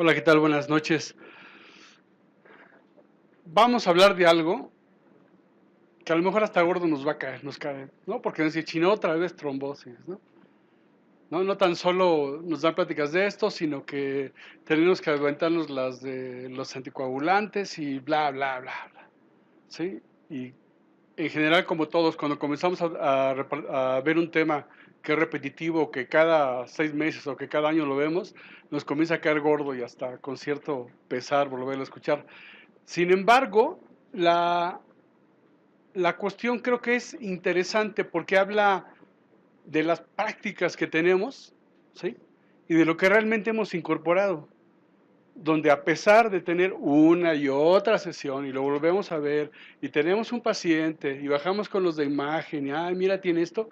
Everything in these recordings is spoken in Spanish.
Hola, ¿qué tal? Buenas noches. Vamos a hablar de algo que a lo mejor hasta gordo nos va a caer, nos cae, ¿no? Porque nos dice, chino, otra vez trombosis, ¿no? No tan solo nos dan pláticas de esto, sino que tenemos que aventarnos las de los anticoagulantes y bla, bla, bla, bla, ¿sí? Y en general, como todos, cuando comenzamos a ver un tema que es repetitivo, que cada 6 meses o que cada año lo vemos, nos comienza a caer gordo y hasta con cierto pesar volverlo a escuchar. Sin embargo, la, la cuestión creo que es interesante porque habla de las prácticas que tenemos, ¿sí? Y de lo que realmente hemos incorporado, donde a pesar de tener una y otra sesión y lo volvemos a ver y tenemos un paciente y bajamos con los de imagen y, ay, mira, tiene esto,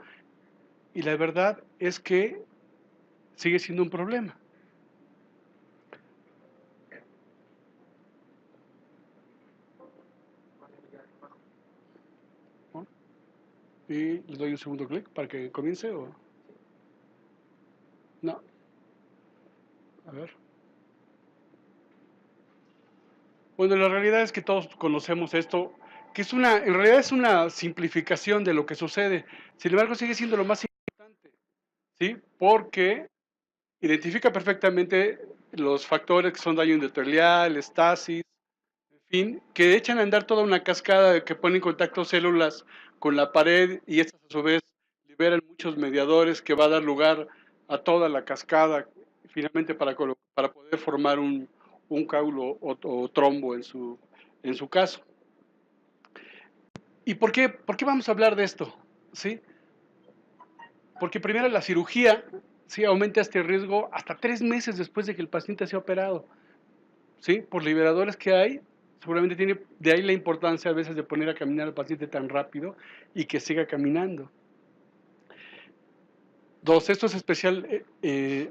y la verdad es que sigue siendo un problema, ¿no? Y le doy un segundo clic para que comience o no, a ver. Bueno, la realidad es que todos conocemos esto, que en realidad es una simplificación de lo que sucede. Sin embargo, sigue siendo lo más importante, ¿sí? Porque identifica perfectamente los factores que son daño endotelial, estasis, en fin, que echan a andar toda una cascada que pone en contacto células con la pared y estas a su vez liberan muchos mediadores que va a dar lugar a toda la cascada, finalmente para poder formar un caulo o trombo en su caso. ¿Y por qué vamos a hablar de esto? ¿Sí? Porque primero la cirugía, ¿sí? Aumenta este riesgo hasta 3 meses después de que el paciente sea operado, ¿sí? Por liberadores que hay, seguramente tiene de ahí la importancia a veces de poner a caminar al paciente tan rápido y que siga caminando. Dos, esto es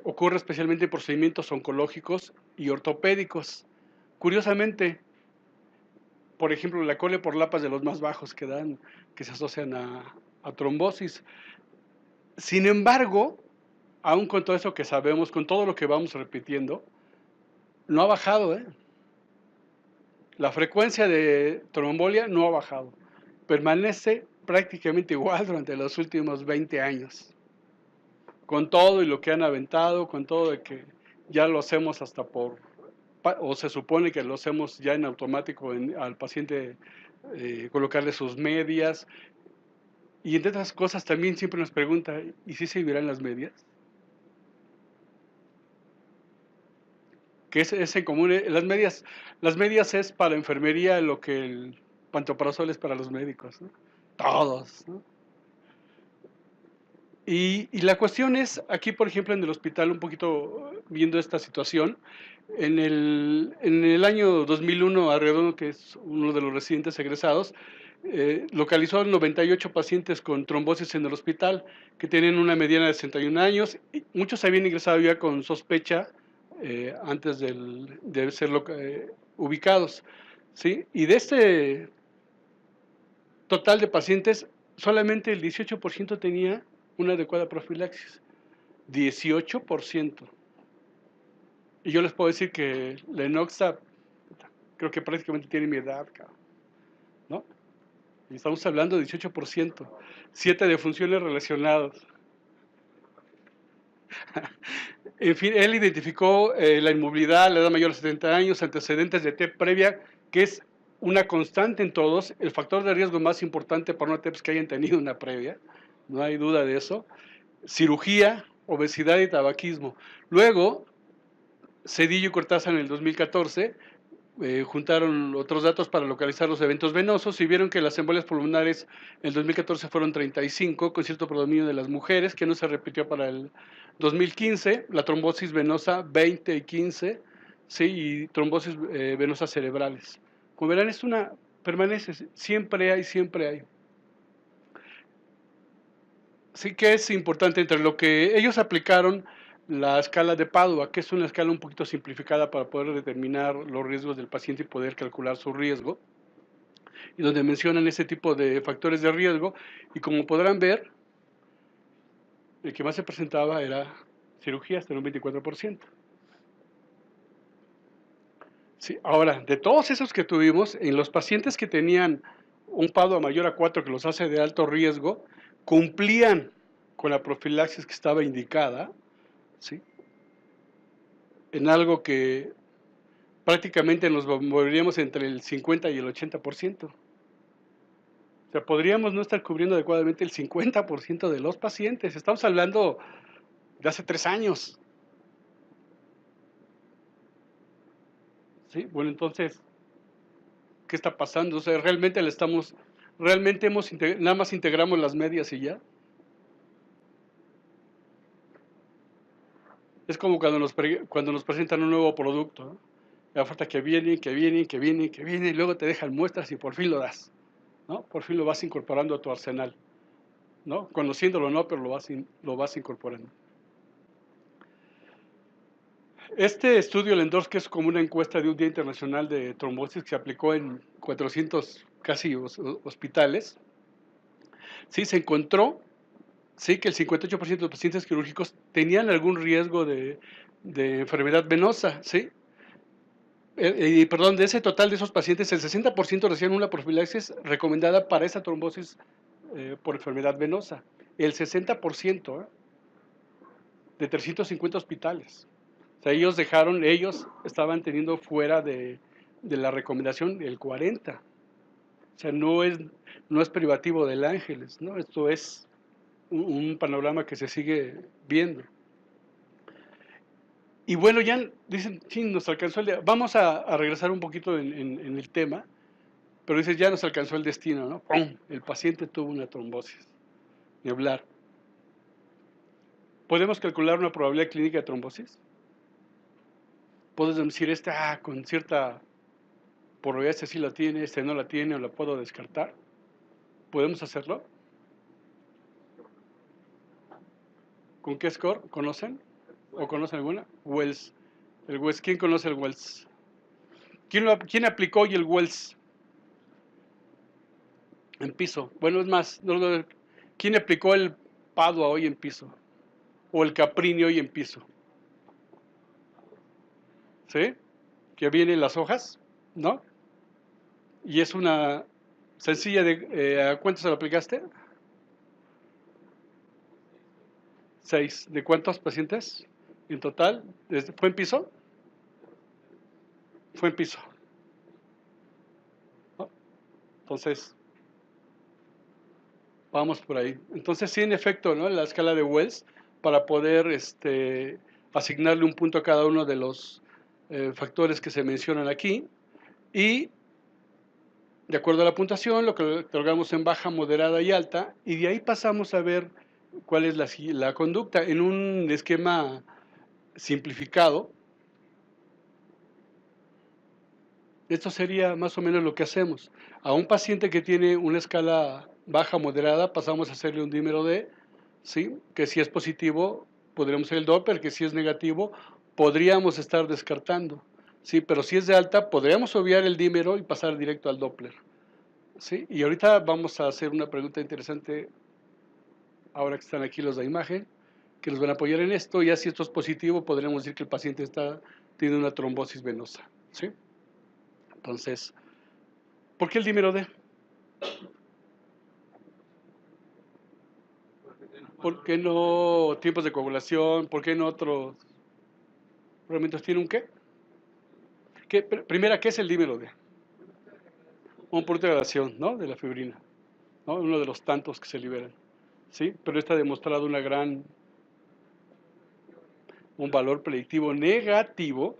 ocurre especialmente en procedimientos oncológicos y ortopédicos. Curiosamente, por ejemplo, la cole por lapas de los más bajos que se asocian a trombosis. Sin embargo, aún con todo eso que sabemos, con todo lo que vamos repitiendo, no ha bajado, ¿eh? La frecuencia de tromboembolia no ha bajado. Permanece prácticamente igual durante los últimos 20 años. Con todo y lo que han aventado, con todo de que ya lo hacemos hasta o se supone que lo hacemos ya en automático al paciente, colocarle sus medias. Y entre otras cosas también siempre nos pregunta, ¿y si se verán las medias? Que es en común, las medias es para enfermería lo que el pantoprazol es para los médicos, ¿no? Todos, ¿no? Y la cuestión es, aquí por ejemplo en el hospital, un poquito viendo esta situación, en el año 2001, Arredondo, que es uno de los residentes egresados, localizó 98 pacientes con trombosis en el hospital, que tienen una mediana de 61 años, y muchos habían ingresado ya con sospecha antes de ser ubicados, ¿sí? Y de este total de pacientes, solamente el 18% tenía una adecuada profilaxis. 18%. Y yo les puedo decir que la enoxa creo que prácticamente tiene mi edad, cabrón, ¿no? Y estamos hablando de 18%. 7 de funciones relacionadas. En fin, él identificó la inmovilidad, la edad mayor de 70 años, antecedentes de TEP previa, que es una constante en todos. El factor de riesgo más importante para una TEP es que hayan tenido una previa, no hay duda de eso. Cirugía, obesidad y tabaquismo. Luego, Cedillo y Cortázar en el 2014 juntaron otros datos para localizar los eventos venosos y vieron que las embolias pulmonares en el 2014 fueron 35, con cierto predominio de las mujeres, que no se repitió para el 2015, la trombosis venosa 20 y 15, sí, y trombosis venosas cerebrales. Como verán, permanece, siempre hay. Sí que es importante entre lo que ellos aplicaron la escala de Padua, que es una escala un poquito simplificada para poder determinar los riesgos del paciente y poder calcular su riesgo, y donde mencionan ese tipo de factores de riesgo, y como podrán ver, el que más se presentaba era cirugía, hasta en un 24%. Sí, ahora, de todos esos que tuvimos, en los pacientes que tenían un PADO mayor a 4 que los hace de alto riesgo, cumplían con la profilaxis que estaba indicada, ¿sí? En algo que prácticamente nos moveríamos entre el 50 y el 80%. O sea, podríamos no estar cubriendo adecuadamente el 50% de los pacientes. Estamos hablando de hace 3 años. ¿Sí? Bueno, entonces, ¿qué está pasando? O sea, realmente nada más integramos las medias y ya. Es como cuando nos presentan un nuevo producto, ¿no? La falta que viene, que viene, que viene, que viene, y luego te dejan muestras y por fin lo das, ¿no? Por fin lo vas incorporando a tu arsenal, ¿no? Conociéndolo no, pero lo vas incorporando. Este estudio, el ENDORS, que es como una encuesta de un Día Internacional de Trombosis que se aplicó en 400 casi hospitales, sí se encontró, sí, que el 58% de los pacientes quirúrgicos tenían algún riesgo de enfermedad venosa, ¿sí? Perdón, de ese total de esos pacientes, el 60% recibían una profilaxis recomendada para esa trombosis por enfermedad venosa. El 60%, de 350 hospitales. O sea, ellos estaban teniendo fuera de la recomendación el 40. O sea, no es privativo del Ángeles, ¿no? Esto es un panorama que se sigue viendo. Y bueno, ya dicen, sí, nos alcanzó el día. Vamos a regresar un poquito en el tema, pero dices, ya nos alcanzó el destino, ¿no? ¡Pum! El paciente tuvo una trombosis. Ni hablar. ¿Podemos calcular una probabilidad clínica de trombosis? Podemos decir, con cierta probabilidad, este sí la tiene, este no la tiene, o la puedo descartar. ¿Podemos hacerlo? ¿Con qué score? ¿Conocen? ¿O conocen alguna? Wells. El Wells. ¿Quién conoce el Wells? ¿Quién aplicó hoy el Wells en piso? Bueno, es más, ¿quién aplicó el Padua hoy en piso? ¿O el Caprini hoy en piso? ¿Sí? Que vienen las hojas, ¿no? Y es una sencilla ¿a cuántos se lo aplicaste? 6. ¿De cuántos pacientes en total? ¿Fue en piso? Fue en piso, ¿no? Entonces, vamos por ahí. Entonces, sí, en efecto, ¿no? La escala de Wells, para poder asignarle un punto a cada uno de los factores que se mencionan aquí. Y, de acuerdo a la puntuación, lo que otorgamos en baja, moderada y alta. Y de ahí pasamos a ver cuál es la conducta. En un esquema simplificado, esto sería más o menos lo que hacemos. A un paciente que tiene una escala baja moderada, pasamos a hacerle un dímero D, ¿sí? Que si es positivo, podríamos hacer el Doppler, que si es negativo, podríamos estar descartando, ¿sí? Pero si es de alta, podríamos obviar el dímero y pasar directo al Doppler, ¿sí? Y ahorita vamos a hacer una pregunta interesante, ahora que están aquí los de imagen, que nos van a apoyar en esto, y si esto es positivo, podríamos decir que el paciente tiene una trombosis venosa, ¿sí? Entonces, ¿por qué el dímero D? ¿Por qué no tiempos de coagulación? ¿Por qué no otros tratamientos? ¿Tiene un qué? Primera, ¿qué es el dímero D? Un producto de degradación, ¿no? De la fibrina, ¿no? Uno de los tantos que se liberan, ¿sí? Pero está demostrado un valor predictivo negativo,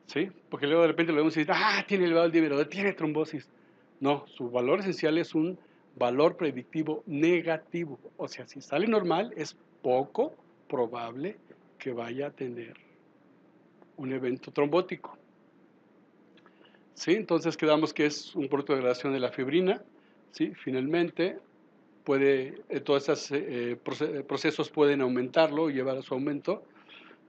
¿sí? Porque luego de repente lo vemos y decimos, tiene elevado el dímero D, tiene trombosis. No, su valor esencial es un valor predictivo negativo. O sea, si sale normal, es poco probable que vaya a tener un evento trombótico. ¿Sí? Entonces quedamos que es un producto de degradación de la fibrina. ¿Sí? Finalmente, todos esos procesos pueden aumentarlo y llevar a su aumento.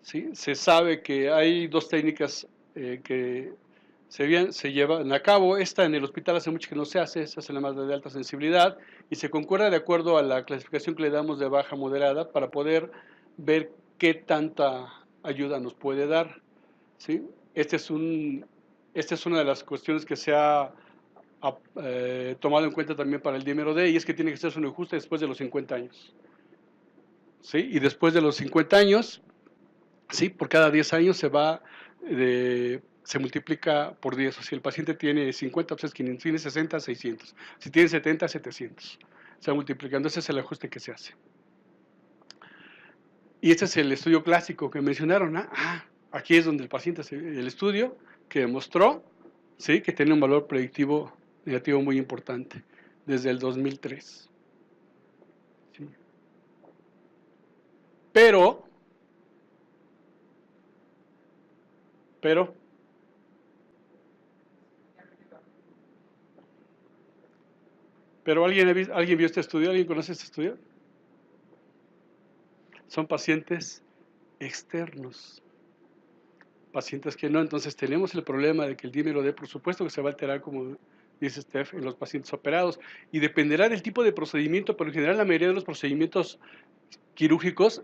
¿Sí? Se sabe que hay dos técnicas que se llevan a cabo. Esta en el hospital hace mucho que no se hace la más de alta sensibilidad y se concuerda de acuerdo a la clasificación que le damos de baja moderada para poder ver qué tanta ayuda nos puede dar, ¿sí? esta es una de las cuestiones que se ha tomado en cuenta también para el dímero D, y es que tiene que ser un ajuste después de los 50 años. ¿Sí? Y después de los 50 años, ¿sí? Por cada 10 años se multiplica por 10. O si el paciente tiene 50, pues es 500, tiene 60, 600. Si tiene 70, 700. Se va multiplicando, ese es el ajuste que se hace. Y este es el estudio clásico que mencionaron. Aquí es donde el estudio que demostró, ¿sí? Que tiene un valor predictivo negativo muy importante, desde el 2003. ¿Sí? Pero ¿alguien vio este estudio? ¿Alguien conoce este estudio? Son pacientes externos. Pacientes que no, entonces tenemos el problema de que el dímero D, por supuesto que se va a alterar, como dice Steph, en los pacientes operados, y dependerá del tipo de procedimiento, pero en general la mayoría de los procedimientos quirúrgicos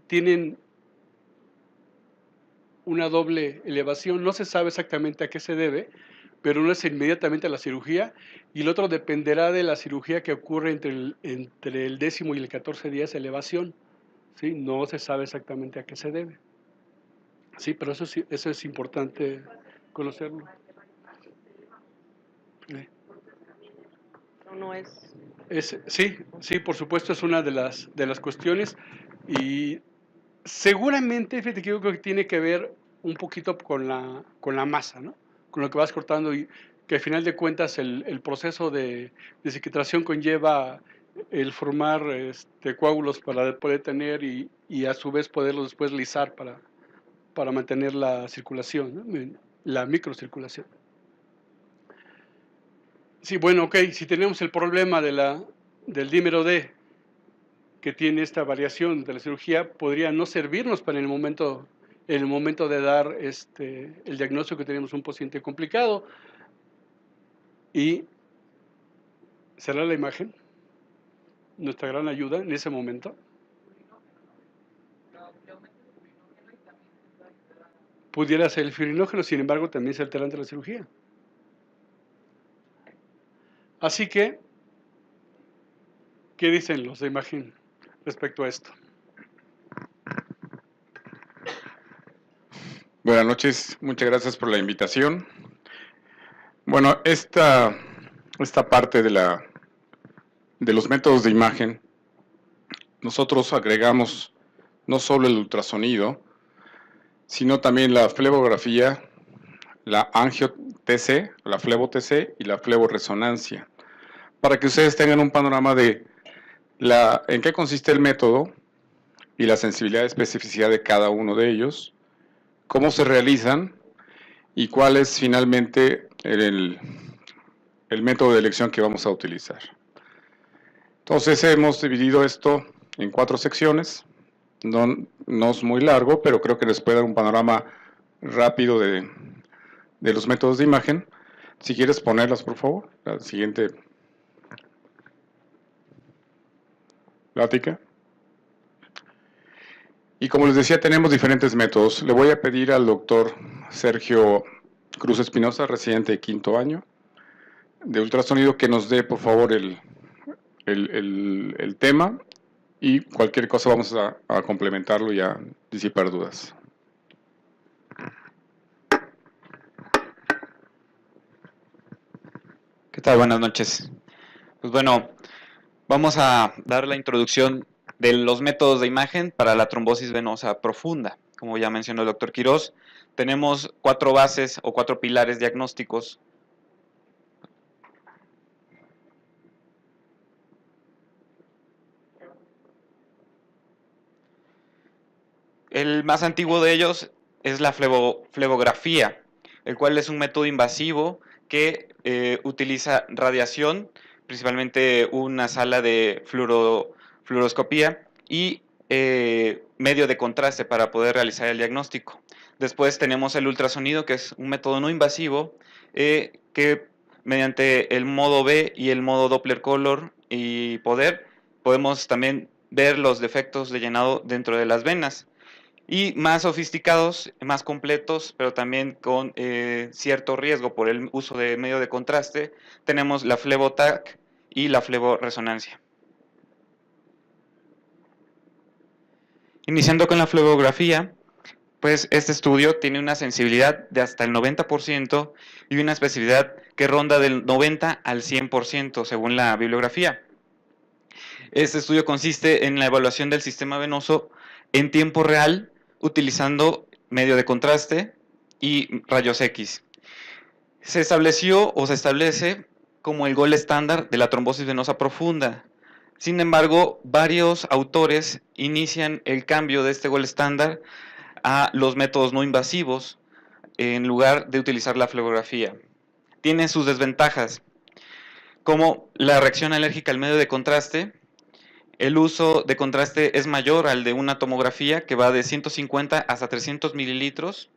tienen una doble elevación, no se sabe exactamente a qué se debe, pero uno es inmediatamente a la cirugía y el otro dependerá de la cirugía que ocurre entre el 10º y el 14 días de elevación, ¿sí? No se sabe exactamente a qué se debe. Sí, pero eso es importante conocerlo. No es... Sí, por supuesto, es una de las cuestiones, y seguramente, fíjate que yo creo que tiene que ver un poquito con la masa, ¿no? Con lo que vas cortando, y que al final de cuentas el proceso de cicatrización conlleva el formar coágulos para poder tener y a su vez poderlos después lisar para mantener la circulación, ¿no? La microcirculación. Sí, bueno, ok, si tenemos el problema del dímero D, que tiene esta variación de la cirugía, podría no servirnos para en el momento de dar el diagnóstico que tenemos un paciente complicado. Y será la imagen nuestra gran ayuda en ese momento. Pudiera ser el fibrinógeno, sin embargo, también se altera ante la cirugía. Así que, ¿qué dicen los de imagen respecto a esto? Buenas noches, muchas gracias por la invitación. Bueno, esta parte de los métodos de imagen, nosotros agregamos no solo el ultrasonido, sino también la flebografía, la angio-TC, la flebo-TC y la fleboresonancia, para que ustedes tengan un panorama de en qué consiste el método y la sensibilidad y especificidad de cada uno de ellos, cómo se realizan y cuál es finalmente el método de elección que vamos a utilizar. Entonces hemos dividido esto en 4 secciones, no es muy largo, pero creo que les puede dar un panorama rápido de los métodos de imagen. Si quieres ponerlas, por favor, la siguiente plática. Y como les decía, tenemos diferentes métodos. Le voy a pedir al doctor Sergio Cruz Espinosa, residente de 5º año, de ultrasonido, que nos dé, por favor, el tema, y cualquier cosa vamos a complementarlo y a disipar dudas. ¿Qué tal? Buenas noches. Pues bueno, vamos a dar la introducción de los métodos de imagen para la trombosis venosa profunda. Como ya mencionó el doctor Quirós, tenemos 4 bases o 4 pilares diagnósticos. El más antiguo de ellos es la flebografía, el cual es un método invasivo que utiliza radiación, principalmente una sala de fluoroscopía y medio de contraste para poder realizar el diagnóstico. Después tenemos el ultrasonido, que es un método no invasivo que mediante el modo B y el modo Doppler Color y poder podemos también ver los defectos de llenado dentro de las venas. Y más sofisticados, más completos, pero también con cierto riesgo por el uso de medio de contraste, tenemos la flebo-TAC y la flebo-resonancia. Iniciando con la flebografía, pues este estudio tiene una sensibilidad de hasta el 90% y una especificidad que ronda del 90 al 100% según la bibliografía. Este estudio consiste en la evaluación del sistema venoso en tiempo real utilizando medio de contraste y rayos X. Se estableció o se establece como el gold estándar de la trombosis venosa profunda. Sin embargo, varios autores inician el cambio de este gold estándar a los métodos no invasivos en lugar de utilizar la flebografía. Tiene sus desventajas, como la reacción alérgica al medio de contraste. El uso de contraste es mayor al de una tomografía, que va de 150 hasta 300 mililitros,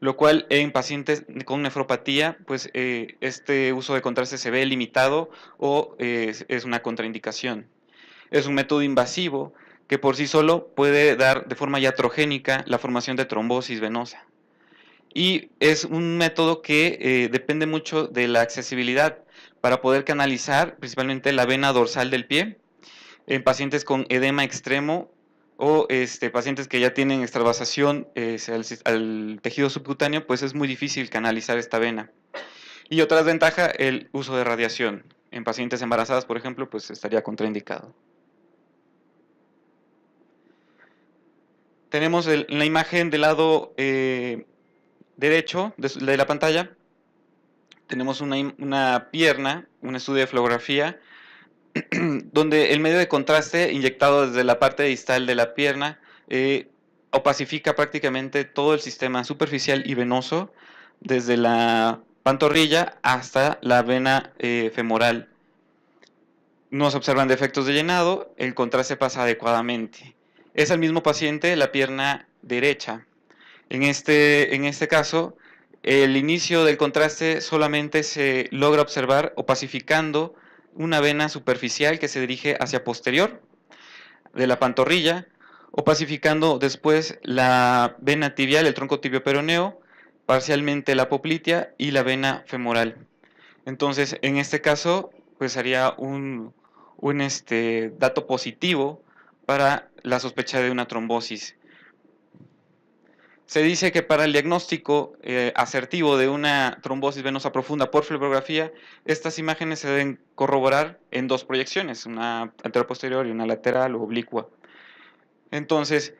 lo cual en pacientes con nefropatía, pues este uso de contraste se ve limitado o es una contraindicación. Es un método invasivo que por sí solo puede dar de forma iatrogénica la formación de trombosis venosa. Y es un método que depende mucho de la accesibilidad para poder canalizar principalmente la vena dorsal del pie en pacientes con edema extremo o pacientes que ya tienen extravasación al tejido subcutáneo, pues es muy difícil canalizar esta vena. Y otra desventaja, el uso de radiación. En pacientes embarazadas, por ejemplo, pues estaría contraindicado. Tenemos la imagen del lado derecho de la pantalla. Tenemos una pierna, un estudio de flebografía, donde el medio de contraste inyectado desde la parte distal de la pierna opacifica prácticamente todo el sistema superficial y venoso, desde la pantorrilla hasta la vena femoral. No se observan defectos de llenado, el contraste pasa adecuadamente. Es el mismo paciente la pierna derecha. En este caso, el inicio del contraste solamente se logra observar opacificando una vena superficial que se dirige hacia posterior de la pantorrilla, opacificando después la vena tibial, el tronco tibio-peroneo, parcialmente la poplitea y la vena femoral. Entonces, en este caso, pues haría un dato positivo para la sospecha de una trombosis. Se dice que para el diagnóstico asertivo de una trombosis venosa profunda por flebografía, estas imágenes se deben corroborar en dos proyecciones, una anteroposterior y una lateral o oblicua. Entonces,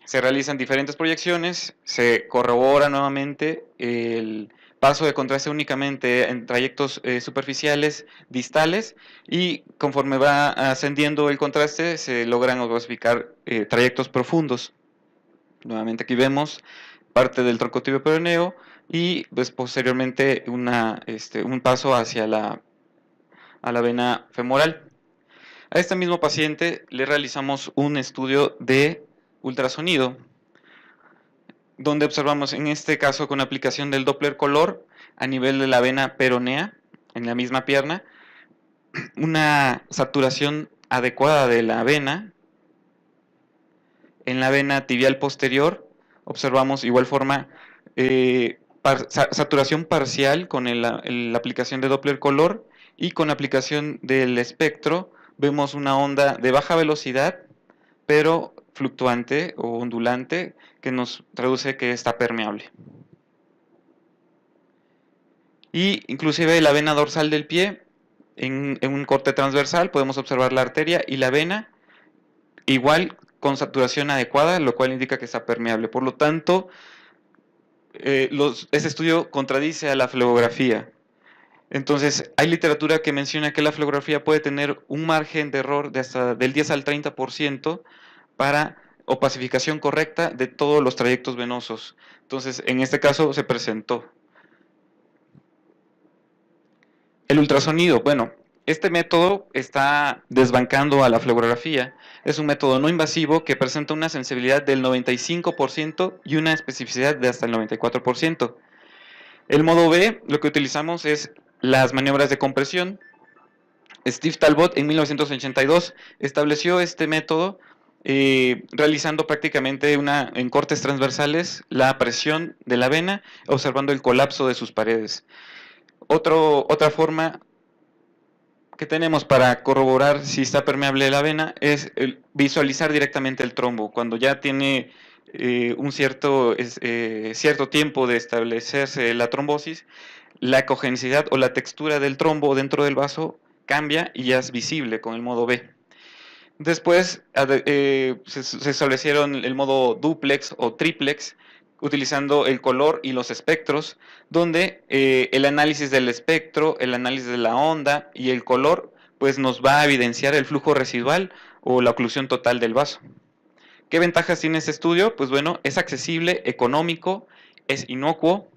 se realizan diferentes proyecciones, se corrobora nuevamente el paso de contraste únicamente en trayectos superficiales distales y conforme va ascendiendo el contraste se logran opacificar trayectos profundos. Nuevamente aquí vemos parte del tronco tibio-peroneo y pues, posteriormente un paso hacia a la vena femoral. A este mismo paciente le realizamos un estudio de ultrasonido, donde observamos en este caso con aplicación del Doppler color a nivel de la vena peronea, en la misma pierna, una saturación adecuada de la vena. En la vena tibial posterior observamos igual forma saturación parcial con la aplicación de Doppler color y con aplicación del espectro vemos una onda de baja velocidad pero fluctuante o ondulante que nos traduce que está permeable. Y inclusive la vena dorsal del pie en un corte transversal podemos observar la arteria y la vena igual con saturación adecuada, lo cual indica que está permeable. Por lo tanto, este estudio contradice a la flebografía. Entonces, hay literatura que menciona que la flebografía puede tener un margen de error de hasta del 10 al 30% para opacificación correcta de todos los trayectos venosos. Entonces, en este caso se presentó. El ultrasonido, bueno, este método está desbancando a la flebografía. Es un método no invasivo que presenta una sensibilidad del 95% y una especificidad de hasta el 94%. El modo B, lo que utilizamos es las maniobras de compresión. Steve Talbot en 1982 estableció este método realizando prácticamente en cortes transversales la presión de la vena, observando el colapso de sus paredes. Otra forma que tenemos para corroborar si está permeable la vena es visualizar directamente el trombo. Cuando ya tiene un cierto tiempo de establecerse la trombosis, la ecogenicidad o la textura del trombo dentro del vaso cambia y ya es visible con el modo B. Después se establecieron el modo duplex o triplex, utilizando el color y los espectros, donde el análisis del espectro, el análisis de la onda y el color, pues nos va a evidenciar el flujo residual o la oclusión total del vaso. ¿Qué ventajas tiene este estudio? Pues bueno, es accesible, económico, es inocuo.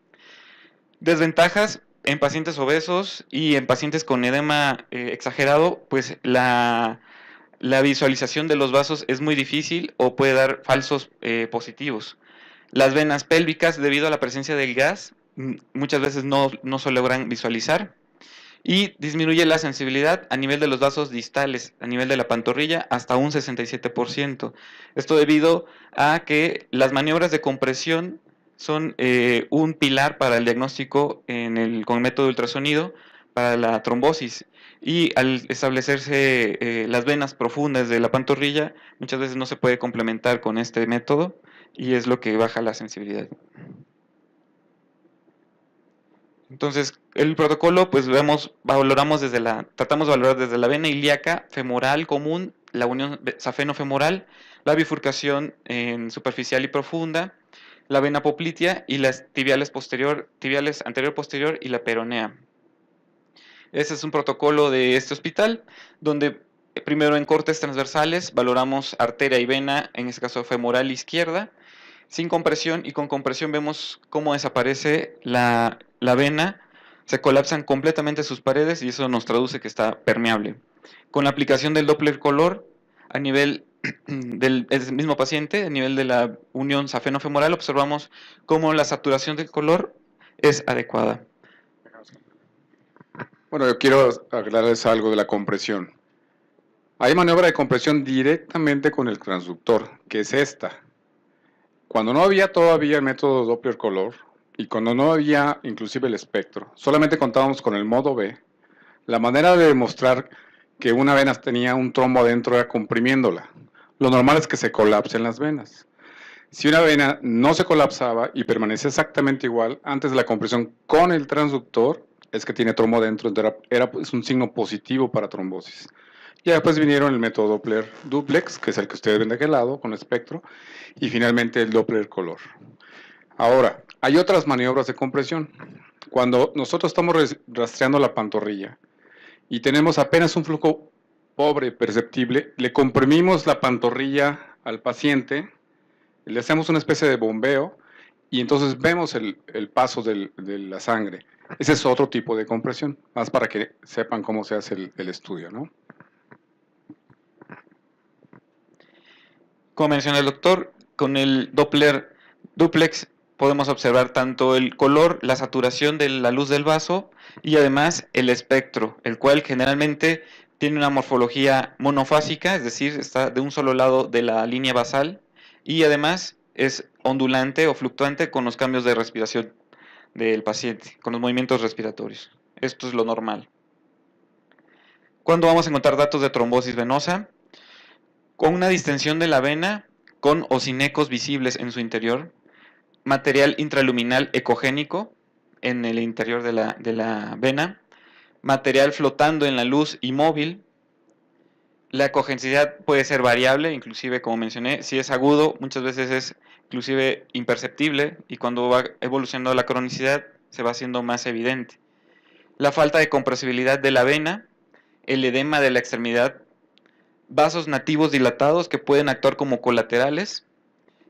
Desventajas: en pacientes obesos y en pacientes con edema exagerado, pues la visualización de los vasos es muy difícil o puede dar falsos positivos. Las venas pélvicas, debido a la presencia del gas, muchas veces no se logran visualizar. Y disminuye la sensibilidad a nivel de los vasos distales, a nivel de la pantorrilla, hasta un 67%. Esto debido a que las maniobras de compresión son un pilar para el diagnóstico con el método de ultrasonido para la trombosis. Y al establecerse las venas profundas de la pantorrilla, muchas veces no se puede complementar con este método y es lo que baja la sensibilidad. Entonces, el protocolo, pues tratamos de valorar desde la vena ilíaca femoral común, la unión safeno-femoral, la bifurcación en superficial y profunda, la vena poplitea y las tibiales anterior-posterior y la peronea. Ese es un protocolo de este hospital, donde primero en cortes transversales valoramos arteria y vena, en este caso femoral izquierda, sin compresión, y con compresión vemos cómo desaparece la vena, se colapsan completamente sus paredes y eso nos traduce que está permeable. Con la aplicación del Doppler color a nivel del mismo paciente, a nivel de la unión safeno-femoral, observamos cómo la saturación del color es adecuada. Bueno, yo quiero aclararles algo de la compresión. Hay maniobra de compresión directamente con el transductor, que es esta. Cuando no había todavía el método Doppler color y cuando no había inclusive el espectro, solamente contábamos con el modo B, la manera de demostrar que una vena tenía un trombo adentro era comprimiéndola. Lo normal es que se colapsen las venas. Si una vena no se colapsaba y permanecía exactamente igual antes de la compresión con el transductor, es que tiene trombo adentro, era pues un signo positivo para trombosis. Ya después vinieron el método Doppler duplex, que es el que ustedes ven de aquel lado, con espectro, y finalmente el Doppler color. Ahora, hay otras maniobras de compresión. Cuando nosotros estamos rastreando la pantorrilla y tenemos apenas un flujo pobre, perceptible, le comprimimos la pantorrilla al paciente, le hacemos una especie de bombeo y entonces vemos el paso de la sangre. Ese es otro tipo de compresión, más para que sepan cómo se hace el estudio, ¿no? Como menciona el doctor, con el Doppler duplex podemos observar tanto el color, la saturación de la luz del vaso y además el espectro, el cual generalmente tiene una morfología monofásica, es decir, está de un solo lado de la línea basal y además es ondulante o fluctuante con los cambios de respiración del paciente, con los movimientos respiratorios. Esto es lo normal. ¿Cuándo vamos a encontrar datos de trombosis venosa? Con una distensión de la vena, con o sin ecos visibles en su interior, material intraluminal ecogénico en el interior de la vena, material flotando en la luz y móvil. La ecogenicidad puede ser variable, inclusive como mencioné, si es agudo, muchas veces es inclusive imperceptible y cuando va evolucionando la cronicidad se va haciendo más evidente. La falta de compresibilidad de la vena, el edema de la extremidad, vasos nativos dilatados que pueden actuar como colaterales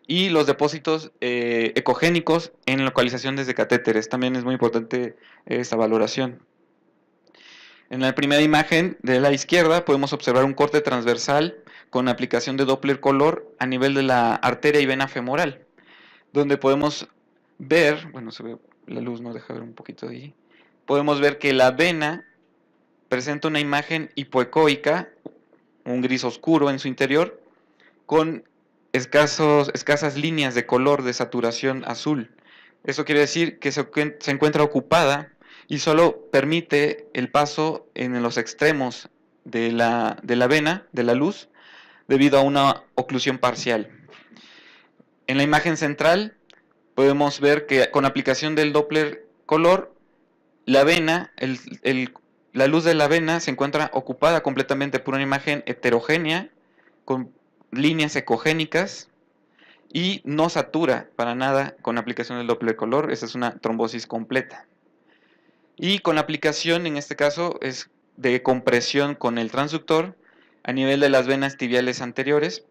y los depósitos ecogénicos en localización desde catéteres. También es muy importante esta valoración. En la primera imagen de la izquierda podemos observar un corte transversal con aplicación de Doppler color a nivel de la arteria y vena femoral, donde podemos ver, bueno, se ve, la luz nos deja ver un poquito de ahí, podemos ver que la vena presenta una imagen hipoecoica, un gris oscuro en su interior, con escasas líneas de color de saturación azul. Eso quiere decir que se encuentra ocupada y solo permite el paso en los extremos de la vena, de la luz, debido a una oclusión parcial. En la imagen central podemos ver que con aplicación del Doppler color, la vena, la luz de la vena se encuentra ocupada completamente por una imagen heterogénea, con líneas ecogénicas, y no satura para nada con aplicación del Doppler color. Esa es una trombosis completa. Y con la aplicación, en este caso, es de compresión con el transductor a nivel de las venas tibiales anteriores.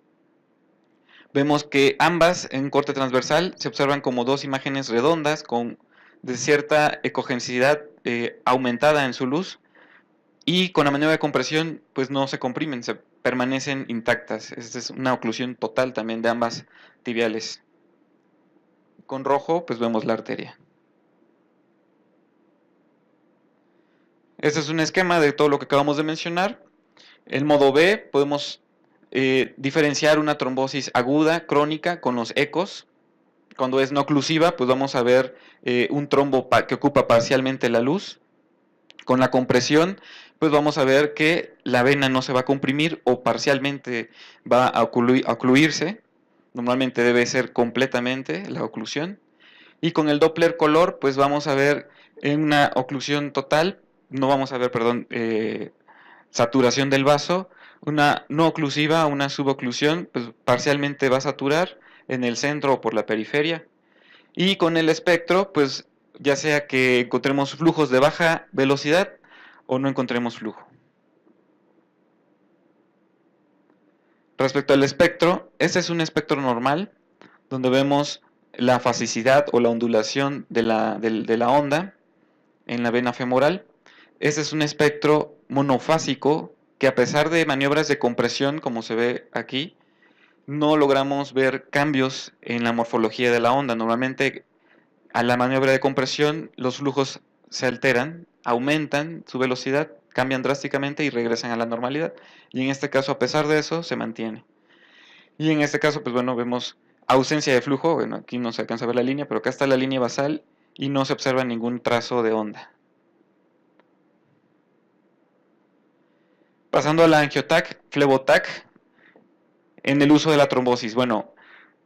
Vemos que ambas en corte transversal se observan como dos imágenes redondas con de cierta ecogenicidad aumentada en su luz, y con la maniobra de compresión pues no se comprimen, se permanecen intactas. Esta es una oclusión total también de ambas tibiales. Con rojo pues vemos la arteria. Este es un esquema de todo lo que acabamos de mencionar. En modo B podemos diferenciar una trombosis aguda, crónica, con los ecos. Cuando es no oclusiva, pues vamos a ver un trombo que ocupa parcialmente la luz. Con la compresión, pues vamos a ver que la vena no se va a comprimir o parcialmente va a ocluirse. Normalmente debe ser completamente la oclusión. Y con el Doppler color, pues vamos a ver en una oclusión total, no vamos a ver, perdón, saturación del vaso. Una no oclusiva, una suboclusión, pues parcialmente va a saturar en el centro o por la periferia. Y con el espectro, pues ya sea que encontremos flujos de baja velocidad o no encontremos flujo. Respecto al espectro, este es un espectro normal, donde vemos la fasicidad o la ondulación de la onda en la vena femoral. Este es un espectro monofásico que, a pesar de maniobras de compresión, como se ve aquí, no logramos ver cambios en la morfología de la onda. Normalmente, a la maniobra de compresión, los flujos se alteran, aumentan su velocidad, cambian drásticamente y regresan a la normalidad. Y en este caso, a pesar de eso, se mantiene. Y en este caso, pues bueno, vemos ausencia de flujo. Bueno, aquí no se alcanza a ver la línea, pero acá está la línea basal y no se observa ningún trazo de onda. Pasando a la angiotac, flebotac, en el uso de la trombosis. Bueno,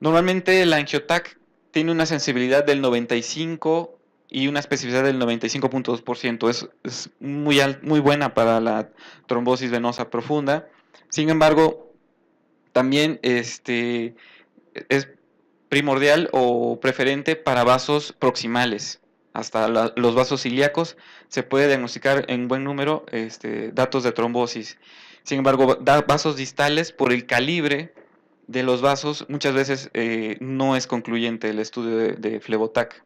normalmente la angiotac tiene una sensibilidad del 95 y una especificidad del 95.2%. Es muy buena para la trombosis venosa profunda. Sin embargo, también es primordial o preferente para vasos proximales. Hasta los vasos ilíacos se puede diagnosticar en buen número datos de trombosis. Sin embargo, vasos distales, por el calibre de los vasos, muchas veces no es concluyente el estudio de flebotac.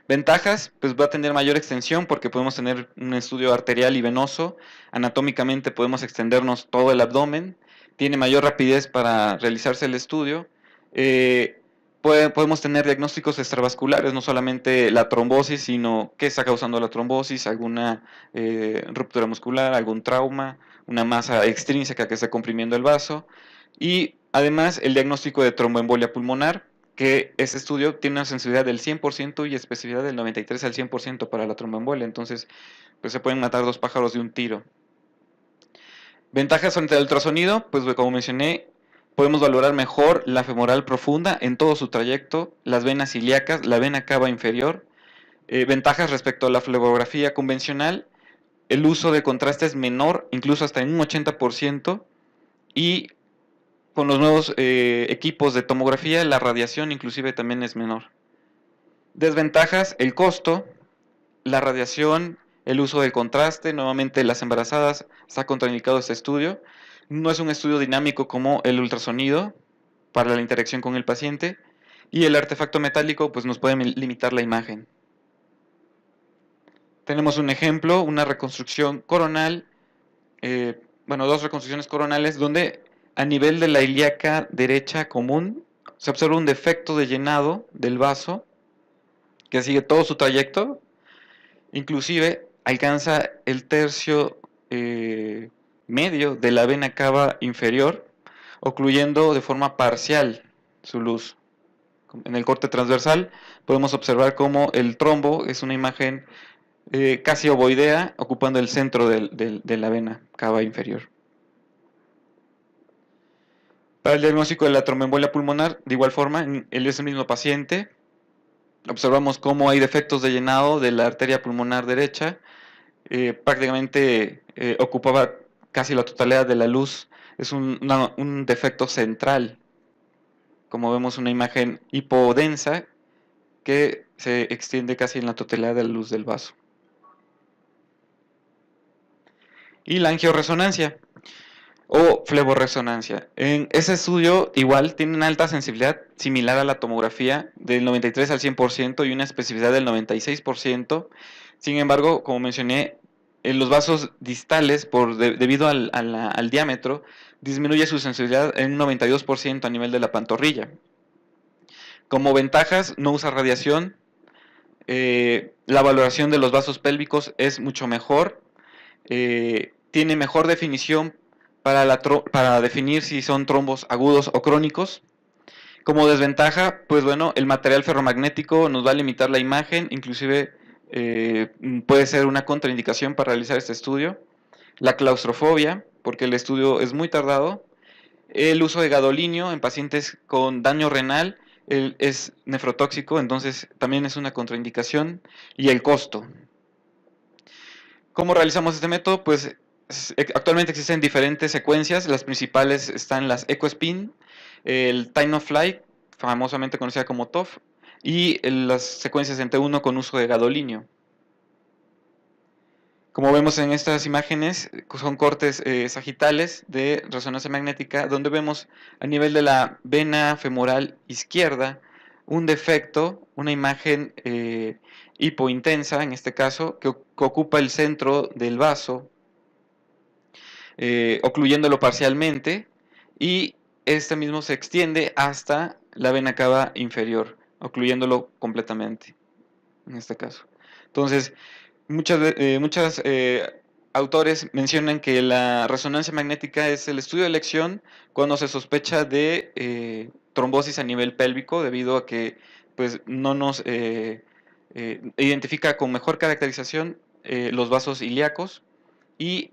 Ventajas, pues va a tener mayor extensión porque podemos tener un estudio arterial y venoso. Anatómicamente podemos extendernos todo el abdomen. Tiene mayor rapidez para realizarse el estudio. Podemos tener diagnósticos extravasculares, no solamente la trombosis, sino qué está causando la trombosis, alguna ruptura muscular, algún trauma, una masa extrínseca que está comprimiendo el vaso. Y además el diagnóstico de tromboembolia pulmonar, que ese estudio tiene una sensibilidad del 100% y especificidad del 93 al 100% para la tromboembolia. Entonces, pues se pueden matar dos pájaros de un tiro. Ventajas frente al ultrasonido, pues como mencioné, podemos valorar mejor la femoral profunda en todo su trayecto, las venas ilíacas, la vena cava inferior. Ventajas respecto a la flebografía convencional, el uso de contraste es menor, incluso hasta en un 80%, y con los nuevos equipos de tomografía, la radiación inclusive también es menor. Desventajas, el costo, la radiación, el uso del contraste. Nuevamente, las embarazadas, está contraindicado este estudio. No es un estudio dinámico como el ultrasonido para la interacción con el paciente, y el artefacto metálico pues nos puede limitar la imagen. Tenemos un ejemplo, una reconstrucción coronal, dos reconstrucciones coronales donde a nivel de la ilíaca derecha común se observa un defecto de llenado del vaso que sigue todo su trayecto, inclusive alcanza el tercio medio de la vena cava inferior. ocluyendo de forma parcial su luz. En el corte transversal podemos observar cómo el trombo es una imagen casi ovoidea, ocupando el centro de la vena cava inferior. Para el diagnóstico de la tromboembolia pulmonar, de igual forma, en ese mismo paciente, observamos cómo hay defectos de llenado de la arteria pulmonar derecha, prácticamente ocupaba casi la totalidad de la luz, es un defecto central, como vemos una imagen hipodensa que se extiende casi en la totalidad de la luz del vaso. Y la angioresonancia o fleboresonancia. En ese estudio igual tiene una alta sensibilidad similar a la tomografía del 93 al 100% y una especificidad del 96%. Sin embargo, como mencioné, en los vasos distales, debido al diámetro, disminuye su sensibilidad en un 92% a nivel de la pantorrilla. Como ventajas, no usa radiación, la valoración de los vasos pélvicos es mucho mejor, tiene mejor definición para definir si son trombos agudos o crónicos. Como desventaja, pues bueno, el material ferromagnético nos va a limitar la imagen, inclusive puede ser una contraindicación para realizar este estudio. La claustrofobia, porque el estudio es muy tardado. El uso de gadolinio en pacientes con daño renal es nefrotóxico, entonces también es una contraindicación. Y el costo. ¿Cómo realizamos este método? Pues actualmente existen diferentes secuencias, las principales están las EcoSpin, el Time of Flight, famosamente conocida como TOF, y las secuencias en T1 con uso de gadolinio. Como vemos en estas imágenes, son cortes sagitales de resonancia magnética, donde vemos a nivel de la vena femoral izquierda un defecto, una imagen hipointensa, en este caso, que ocupa el centro del vaso, ocluyéndolo parcialmente, y este mismo se extiende hasta la vena cava inferior, ocluyéndolo completamente, en este caso. Entonces, muchos autores mencionan que la resonancia magnética es el estudio de elección cuando se sospecha de trombosis a nivel pélvico, debido a que pues, no nos identifica con mejor caracterización los vasos ilíacos y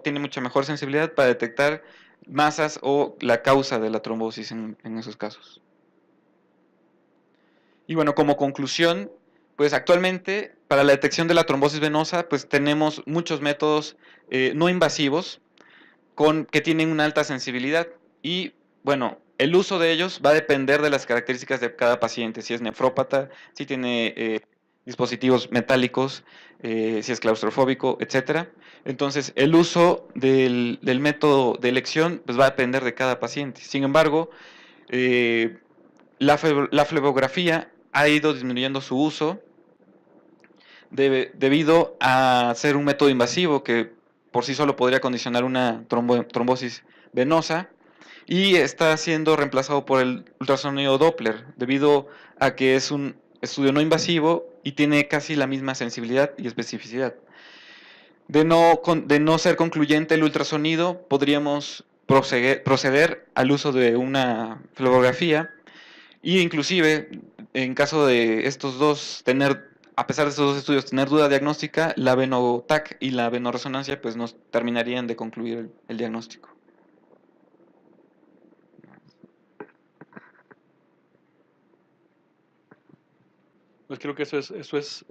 tiene mucha mejor sensibilidad para detectar masas o la causa de la trombosis en esos casos. Y bueno, como conclusión, pues actualmente para la detección de la trombosis venosa, pues tenemos muchos métodos no invasivos que tienen una alta sensibilidad y bueno, el uso de ellos va a depender de las características de cada paciente, si es nefrópata, si tiene dispositivos metálicos, si es claustrofóbico, etcétera. Entonces, el uso del método de elección pues, va a depender de cada paciente. Sin embargo, la flebografía ha ido disminuyendo su uso debido a ser un método invasivo que por sí solo podría condicionar una trombosis venosa y está siendo reemplazado por el ultrasonido Doppler debido a que es un estudio no invasivo y tiene casi la misma sensibilidad y especificidad. De no ser concluyente el ultrasonido, podríamos proceder al uso de una flebografía y inclusive, en caso de estos dos a pesar de estos dos estudios, tener duda diagnóstica, la venotac y la venoresonancia pues nos terminarían de concluir el diagnóstico. Pues creo que eso es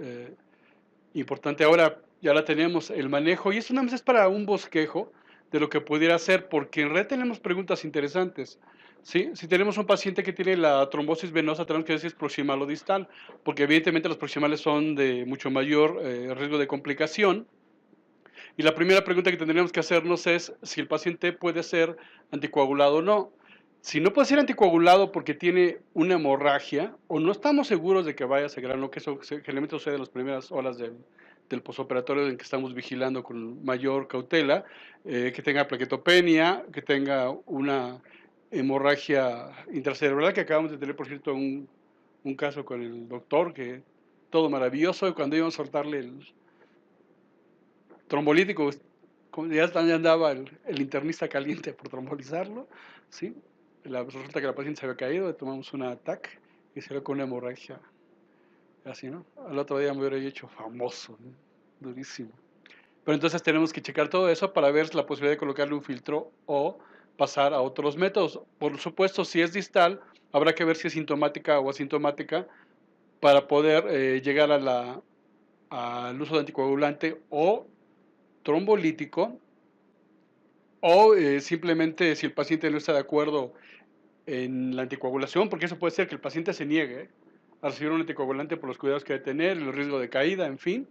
importante. Ahora ya la tenemos, el manejo, y eso nada más es para un bosquejo de lo que pudiera ser, porque en red tenemos preguntas interesantes. ¿Sí? Si tenemos un paciente que tiene la trombosis venosa, tenemos que ver si es proximal o distal, porque evidentemente los proximales son de mucho mayor riesgo de complicación. Y la primera pregunta que tendríamos que hacernos es si el paciente puede ser anticoagulado o no. Si no puede ser anticoagulado porque tiene una hemorragia o no estamos seguros de que vaya a ser grano, que eso generalmente sucede en las primeras horas del posoperatorio en que estamos vigilando con mayor cautela, que tenga plaquetopenia, que tenga una hemorragia intracerebral, que acabamos de tener, por cierto, un caso con el doctor, que todo maravilloso, y cuando íbamos a soltarle el trombolítico, como ya andaba el internista caliente por trombolizarlo, ¿sí? Resulta que la paciente se había caído, le tomamos una ATAC y se ve con una hemorragia, así, ¿no? Al otro día me hubiera hecho famoso, ¿no? Durísimo. Pero entonces tenemos que checar todo eso para ver la posibilidad de colocarle un filtro o pasar a otros métodos. Por supuesto, si es distal, habrá que ver si es sintomática o asintomática para poder llegar al uso de anticoagulante o trombolítico, o simplemente si el paciente no está de acuerdo en la anticoagulación, porque eso puede ser que el paciente se niegue a recibir un anticoagulante por los cuidados que debe tener, el riesgo de caída, en fin,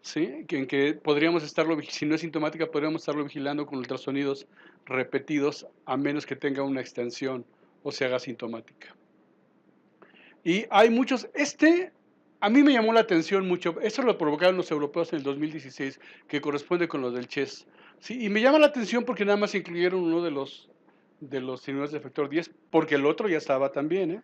¿sí? En que podríamos estarlo, si no es sintomática, podríamos estarlo vigilando con ultrasonidos repetidos, a menos que tenga una extensión o se haga sintomática. Y hay muchos, a mí me llamó la atención mucho, eso lo provocaron los europeos en el 2016, que corresponde con los del CHES. Sí, y me llama la atención porque nada más incluyeron uno de los inhibidores de factor 10, porque el otro ya estaba también, ¿eh?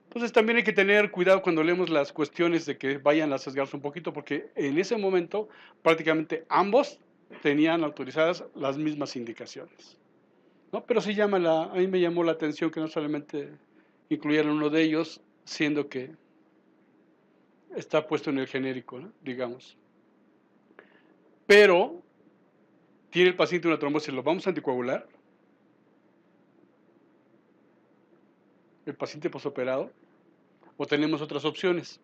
Entonces también hay que tener cuidado cuando leemos las cuestiones de que vayan a sesgarse un poquito, porque en ese momento prácticamente ambos tenían autorizadas las mismas indicaciones, ¿no? Pero sí a mí me llamó la atención que no solamente incluyeron uno de ellos, siendo que está puesto en el genérico, ¿no? Digamos. Pero tiene el paciente una trombosis, ¿lo vamos a anticoagular? ¿El paciente posoperado? ¿O tenemos otras opciones?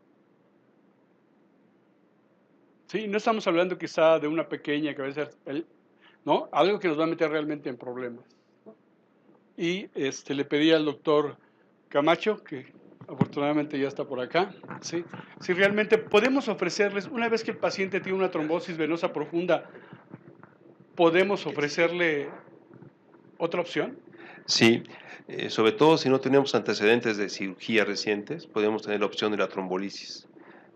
Sí, no estamos hablando quizá de una pequeña que va a ser, ¿no? Algo que nos va a meter realmente en problemas, ¿no? Y le pedí al doctor Camacho, que afortunadamente ya está por acá, ¿sí? Si realmente podemos ofrecerles, una vez que el paciente tiene una trombosis venosa profunda, ¿podemos ofrecerle otra opción? Sí, sobre todo si no tenemos antecedentes de cirugía recientes, podemos tener la opción de la trombolisis,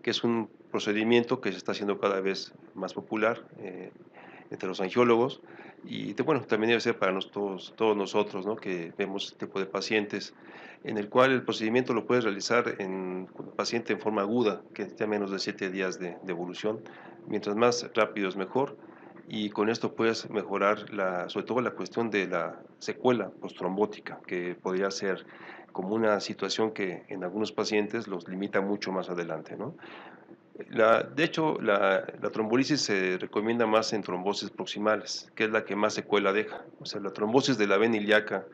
que es un procedimiento que se está haciendo cada vez más popular entre los angiólogos y bueno, también debe ser para todos nosotros, ¿no? Que vemos este tipo de pacientes, en el cual el procedimiento lo puedes realizar con el paciente en forma aguda, que esté a menos de 7 días de evolución. Mientras más rápido es mejor, y con esto puedes mejorar sobre todo la cuestión de la secuela postrombótica, que podría ser como una situación que en algunos pacientes los limita mucho más adelante, ¿no? De hecho, la trombolisis se recomienda más en trombosis proximales, que es la que más secuela deja. O sea, la trombosis de la vena ilíaca,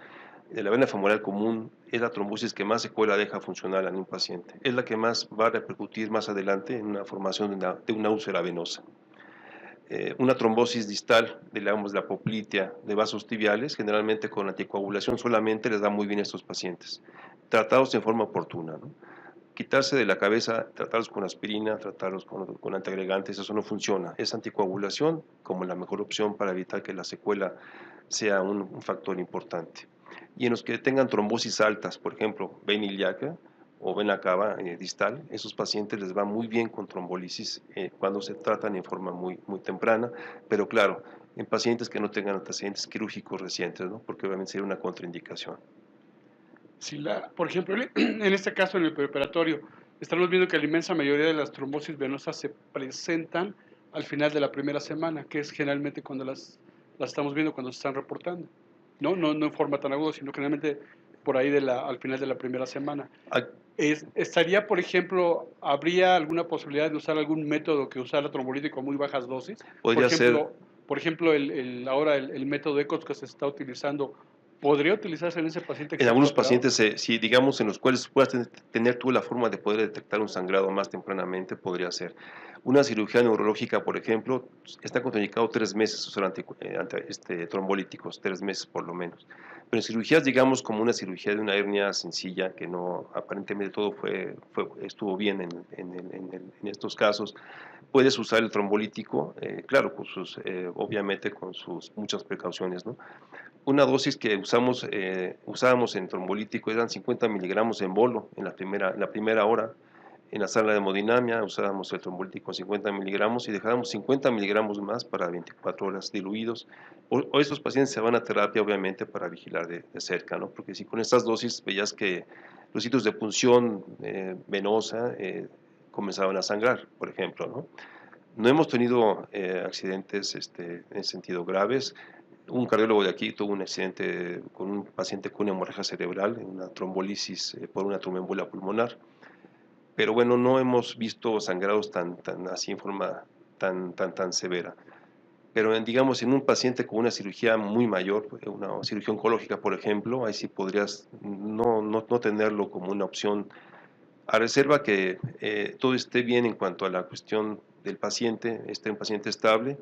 de la vena femoral común, es la trombosis que más secuela deja funcional en un paciente. Es la que más va a repercutir más adelante en una formación de una úlcera venosa. Una trombosis distal, digamos la poplitea de vasos tibiales, generalmente con anticoagulación solamente les da muy bien a estos pacientes, tratados en forma oportuna, ¿no? Quitarse de la cabeza, tratarlos con aspirina, tratarlos con antiagregantes, eso no funciona. Es anticoagulación como la mejor opción para evitar que la secuela sea un factor importante. Y en los que tengan trombosis altas, por ejemplo, vena ilíaca o vena cava distal, esos pacientes les va muy bien con trombolisis cuando se tratan en forma muy, muy temprana, pero claro, en pacientes que no tengan antecedentes quirúrgicos recientes, ¿no? Porque obviamente sería una contraindicación. Si por ejemplo, en este caso en el preoperatorio, estamos viendo que la inmensa mayoría de las trombosis venosas se presentan al final de la primera semana, que es generalmente cuando las estamos viendo, cuando se están reportando. No en forma tan aguda, sino generalmente por ahí al final de la primera semana. ¿Estaría, por ejemplo, habría alguna posibilidad de usar algún método que usara trombolítico a muy bajas dosis? Podría ser. Por ejemplo, ahora el método ECOS que se está utilizando, ¿podría utilizarse en ese paciente que En está algunos posoperado? pacientes, si digamos en los cuales puedas tener tú la forma de poder detectar un sangrado más tempranamente, podría ser. Una cirugía neurológica, por ejemplo, está contraindicado 3 meses usar trombolíticos, 3 meses por lo menos. Pero en cirugías, digamos, como una cirugía de una hernia sencilla, que no, aparentemente todo estuvo bien en estos casos, puedes usar el trombolítico, claro, obviamente con sus muchas precauciones, ¿no? Una dosis que usábamos en trombolítico eran 50 miligramos en bolo en la primera hora. En la sala de hemodinamia usábamos el trombolítico 50 miligramos y dejábamos 50 miligramos más para 24 horas diluidos. O estos pacientes se van a terapia obviamente para vigilar de cerca, ¿no? Porque si con estas dosis veías que los sitios de punción venosa comenzaban a sangrar, por ejemplo, ¿no? No hemos tenido accidentes en ese sentido graves. Un cardiólogo de aquí tuvo un accidente con un paciente con una hemorragia cerebral, una trombolisis por una tromboembolia pulmonar. Pero bueno, no hemos visto sangrados tan así en forma tan severa. Pero digamos, en un paciente con una cirugía muy mayor, una cirugía oncológica, por ejemplo, ahí sí podrías no tenerlo como una opción, a reserva que todo esté bien en cuanto a la cuestión del paciente, esté un paciente estable.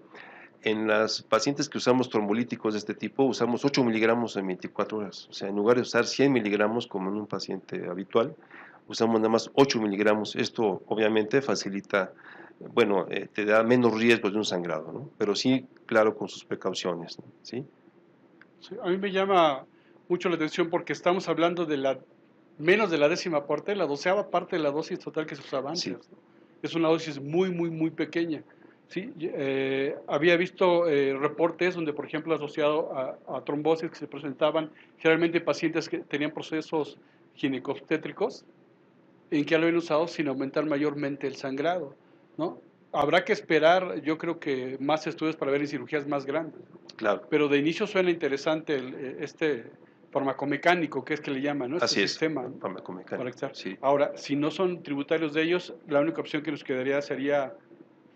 En las pacientes que usamos trombolíticos de este tipo, usamos 8 miligramos en 24 horas. O sea, en lugar de usar 100 miligramos como en un paciente habitual, usamos nada más 8 miligramos. Esto obviamente facilita, bueno, te da menos riesgos de un sangrado, ¿no? Pero sí, claro, con sus precauciones, ¿no? ¿Sí? Sí, a mí me llama mucho la atención porque estamos hablando de menos de la 10ª parte, la 12ª parte de la dosis total que se usaba Sí. antes, ¿no? Es una dosis muy, muy, muy pequeña. Sí, había visto reportes donde, por ejemplo, asociado a trombosis que se presentaban generalmente en pacientes que tenían procesos ginecobstétricos, en que lo habían usado sin aumentar mayormente el sangrado, ¿no? Habrá que esperar, yo creo que más estudios para ver en cirugías más grandes, ¿no? Claro, Pero de inicio suena interesante este farmacomecánico, que es que le llaman, ¿no? Este así es, sistema, ¿no? Para farmacomecánico, extraer. sí. Ahora, si no son tributarios de ellos, la única opción que nos quedaría sería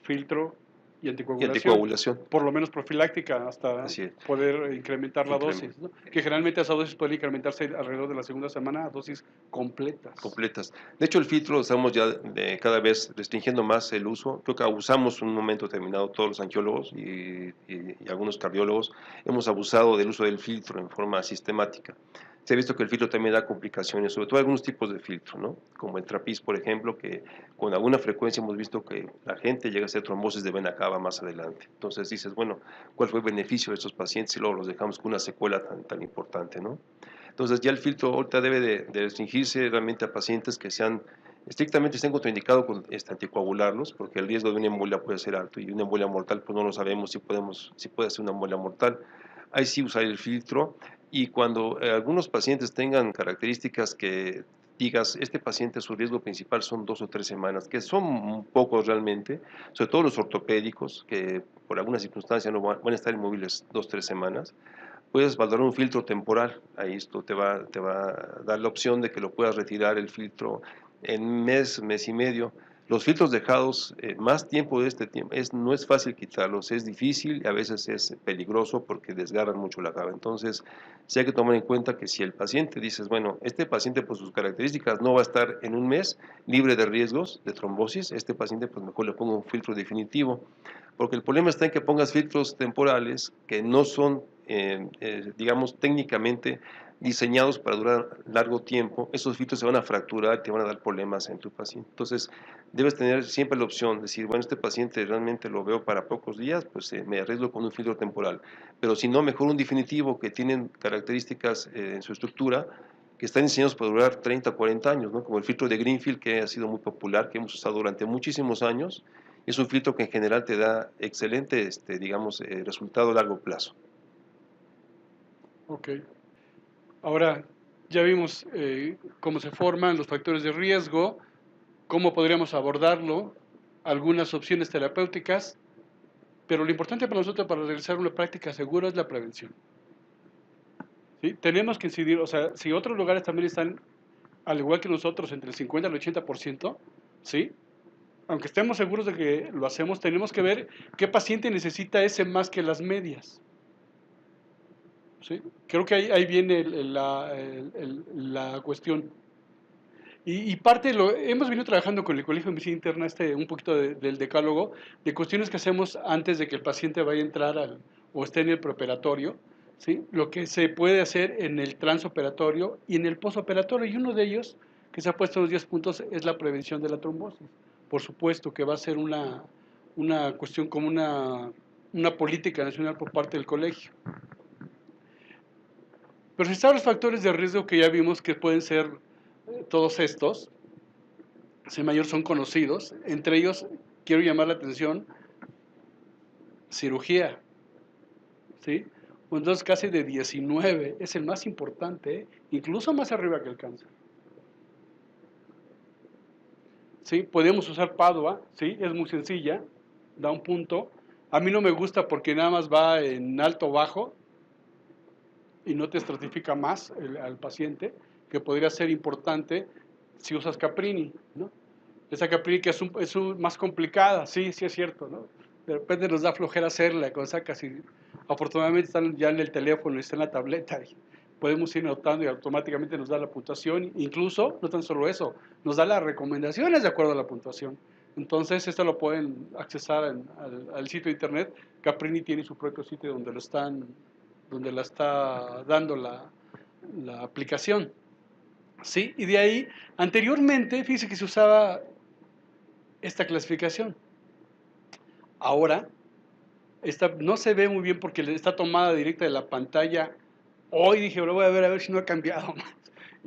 filtro y Y anticoagulación, anticoagulación, por lo menos profiláctica, hasta así es. poder incrementar la Incremento. dosis, ¿no? Que generalmente esa dosis puede incrementarse alrededor de la segunda semana a dosis completas. Completas. De hecho, el filtro estamos ya cada vez restringiendo más el uso. Creo que abusamos en un momento determinado todos los angiólogos y algunos cardiólogos. Hemos abusado del uso del filtro en forma sistemática. Se ha visto que el filtro también da complicaciones, sobre todo algunos tipos de filtro, ¿no? Como el trapiz, por ejemplo, que con alguna frecuencia hemos visto que la gente llega a hacer trombosis de vena cava más adelante. Entonces dices, bueno, ¿cuál fue el beneficio de estos pacientes y luego los dejamos con una secuela tan importante, ¿no? Entonces ya el filtro ahorita debe de restringirse realmente a pacientes que sean estrictamente estén contraindicados con anticoagularlos, porque el riesgo de una embolia puede ser alto y una embolia mortal pues no lo sabemos si puede ser una embolia mortal. Ahí sí usar el filtro y cuando algunos pacientes tengan características que digas, este paciente su riesgo principal son 2 o 3 semanas, que son pocos realmente, sobre todo los ortopédicos, que por alguna circunstancia no van a estar inmóviles 2 o 3 semanas, puedes valorar un filtro temporal. Ahí esto te va a dar la opción de que lo puedas retirar el filtro en mes y medio. Los filtros dejados más tiempo de este tiempo, no es fácil quitarlos, es difícil y a veces es peligroso porque desgarran mucho la cava. Entonces, sí hay que tomar en cuenta que si el paciente dices, bueno, este paciente por sus características no va a estar en un mes libre de riesgos de trombosis, este paciente pues mejor le pongo un filtro definitivo. Porque el problema está en que pongas filtros temporales que no son, digamos, técnicamente diseñados para durar largo tiempo. Esos filtros se van a fracturar y te van a dar problemas en tu paciente. Entonces, debes tener siempre la opción de decir, bueno, este paciente realmente lo veo para pocos días, pues me arreglo con un filtro temporal. Pero si no, mejor un definitivo que tienen características en su estructura que están diseñados para durar 30 o 40 años, ¿no? Como el filtro de Greenfield, que ha sido muy popular, que hemos usado durante muchísimos años. Es un filtro que en general te da excelente, digamos, resultado a largo plazo. Ok. Ahora, ya vimos cómo se forman los factores de riesgo, cómo podríamos abordarlo, algunas opciones terapéuticas, pero lo importante para nosotros para realizar una práctica segura es la prevención. ¿Sí? Tenemos que incidir, o sea, si otros lugares también están, al igual que nosotros, entre el 50 y el 80%, ¿sí? Aunque estemos seguros de que lo hacemos, tenemos que ver qué paciente necesita ese más que las medias. ¿Sí? Creo que ahí viene la cuestión. Y parte hemos venido trabajando con el Colegio de Medicina Interna un poquito del decálogo, de cuestiones que hacemos antes de que el paciente vaya a entrar o esté en el preoperatorio, ¿sí? Lo que se puede hacer en el transoperatorio y en el posoperatorio. Y uno de ellos, que se ha puesto en los 10 puntos, es la prevención de la trombosis. Por supuesto que va a ser una cuestión como una política nacional por parte del colegio. Pero si están los factores de riesgo que ya vimos que pueden ser todos estos, si mayor son conocidos, entre ellos quiero llamar la atención cirugía, ¿sí? Entonces casi de 19, es el más importante, incluso más arriba que el cáncer. ¿Sí? Podemos usar Padua, ¿sí? Es muy sencilla, da un punto. A mí no me gusta porque nada más va en alto o bajo y no te estratifica más al paciente, que podría ser importante si usas Caprini, ¿no? Esa Caprini que es más complicada, sí, sí es cierto, ¿no? De repente nos da flojera hacerla, cosa casi, afortunadamente están ya en el teléfono, está en la tableta, y podemos ir notando y automáticamente nos da la puntuación, incluso, no tan solo eso, nos da las recomendaciones de acuerdo a la puntuación. Entonces, esto lo pueden accesar al sitio de internet. Caprini tiene su propio sitio donde la está dando la aplicación. ¿Sí? Y de ahí, anteriormente, fíjese que se usaba esta clasificación. Ahora, no se ve muy bien porque está tomada directa de la pantalla. Hoy dije, lo voy a ver si no ha cambiado más.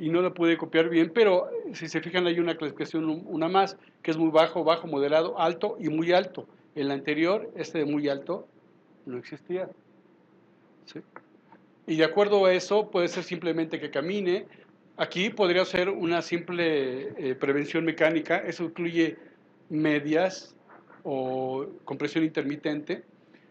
Y no la pude copiar bien, pero si se fijan hay una clasificación, una más, que es muy bajo, bajo, moderado, alto y muy alto. El anterior, este de muy alto, no existía. ¿Sí? Y de acuerdo a eso, puede ser simplemente que camine. Aquí podría ser una simple prevención mecánica. Eso incluye medias o compresión intermitente.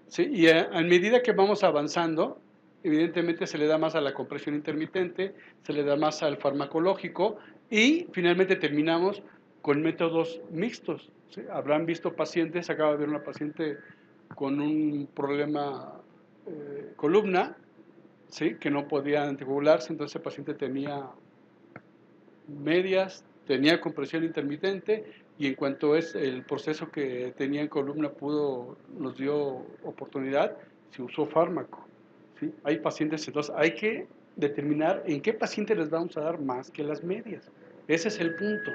¿Sí? Y a medida que vamos avanzando, evidentemente se le da más a la compresión intermitente, se le da más al farmacológico y finalmente terminamos con métodos mixtos. ¿Sí? Habrán visto pacientes, acaba de ver una paciente con un problema columna, ¿sí? Que no podía anticoagularse, entonces el paciente tenía medias, tenía compresión intermitente y en cuanto es el proceso que tenía en columna nos dio oportunidad, se usó fármaco. ¿Sí? Hay pacientes, entonces hay que determinar en qué paciente les vamos a dar más que las medias. Ese es el punto.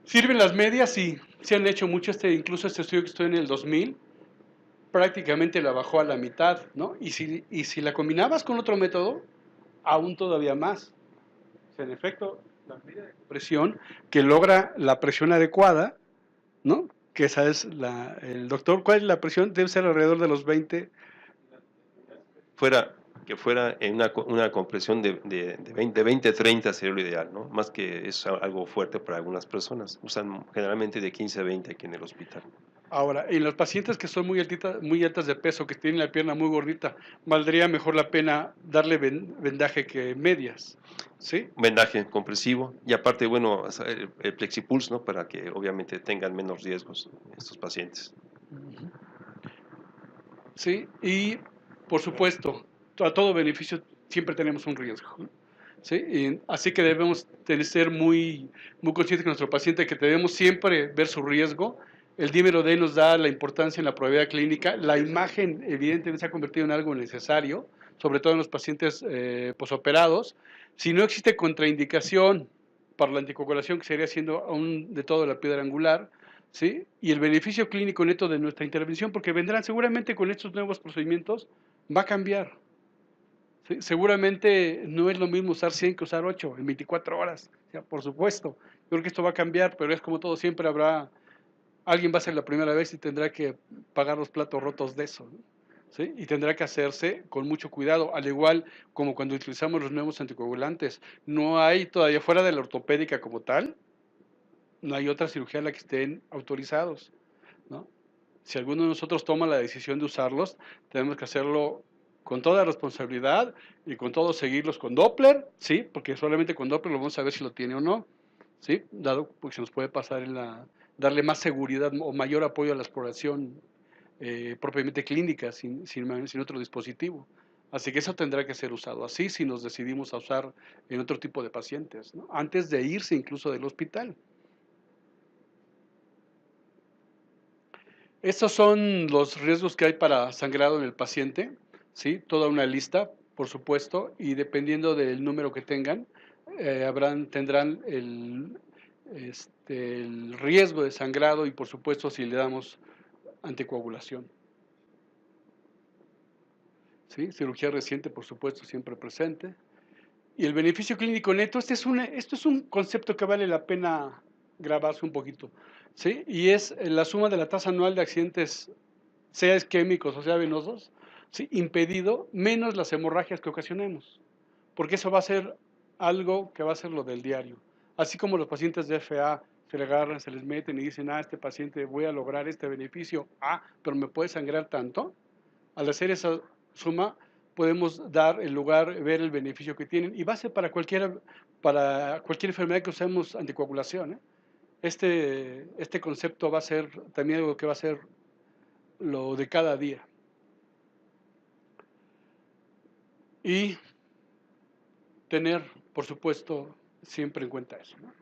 ¿Sirven las medias? Sí, se han hecho mucho, incluso este estudio que estoy en el 2000, prácticamente la bajó a la mitad, ¿no? Y si la combinabas con otro método, aún todavía más. O sea, en efecto, la medida de presión que logra la presión adecuada, ¿no? Que esa es el doctor, ¿cuál es la presión? Debe ser alrededor de los 20. Que fuera en una compresión de 20-30 sería lo ideal, ¿no? Más que es algo fuerte para algunas personas. Usan generalmente de 15 a 20 aquí en el hospital. Ahora, en los pacientes que son muy altas de peso, que tienen la pierna muy gordita, valdría mejor la pena darle vendaje que medias, ¿sí? Vendaje compresivo y aparte, bueno, el Plexipulse, ¿no? Para que obviamente tengan menos riesgos estos pacientes. Sí, y por supuesto, a todo beneficio siempre tenemos un riesgo, ¿no? ¿Sí? Así que debemos ser muy, muy conscientes con nuestro paciente que debemos siempre ver su riesgo. El dímero D nos da la importancia en la probabilidad clínica. La imagen, evidentemente, se ha convertido en algo necesario, sobre todo en los pacientes posoperados. Si no existe contraindicación para la anticoagulación, que sería siendo aún de todo la piedra angular, ¿sí? Y el beneficio clínico neto de nuestra intervención, porque vendrán seguramente con estos nuevos procedimientos, va a cambiar. ¿Sí? Seguramente no es lo mismo usar 100 que usar 8 en 24 horas. O sea, por supuesto, yo creo que esto va a cambiar, pero es como todo, siempre alguien va a ser la primera vez y tendrá que pagar los platos rotos de eso, ¿no? ¿Sí? Y tendrá que hacerse con mucho cuidado, al igual como cuando utilizamos los nuevos anticoagulantes. No hay todavía fuera de la ortopédica como tal, no hay otra cirugía en la que estén autorizados, ¿no? Si alguno de nosotros toma la decisión de usarlos, tenemos que hacerlo con toda responsabilidad y con todo seguirlos con Doppler, ¿sí? Porque solamente con Doppler lo vamos a ver si lo tiene o no, ¿sí? Dado porque se nos puede pasar darle más seguridad o mayor apoyo a la exploración propiamente clínica sin otro dispositivo. Así que eso tendrá que ser usado así si nos decidimos a usar en otro tipo de pacientes, ¿no? Antes de irse incluso del hospital. Estos son los riesgos que hay para sangrado en el paciente, ¿sí? Toda una lista, por supuesto, y dependiendo del número que tengan, tendrán el riesgo de sangrado y, por supuesto, si le damos anticoagulación. ¿Sí? Cirugía reciente, por supuesto, siempre presente. Y el beneficio clínico neto, esto es un concepto que vale la pena grabarse un poquito, ¿sí? Y es la suma de la tasa anual de accidentes, sea isquémicos o sea venosos, ¿sí? Impedido, menos las hemorragias que ocasionemos, porque eso va a ser algo que va a ser lo del diario. Así como los pacientes de FA se le agarran, se les meten y dicen, este paciente voy a lograr este beneficio, pero me puede sangrar tanto. Al hacer esa suma, podemos dar el lugar, ver el beneficio que tienen, y va a ser para cualquier enfermedad que usemos anticoagulación, ¿eh? Este concepto va a ser también algo que va a ser lo de cada día. Y tener, por supuesto, siempre en cuenta eso, ¿no?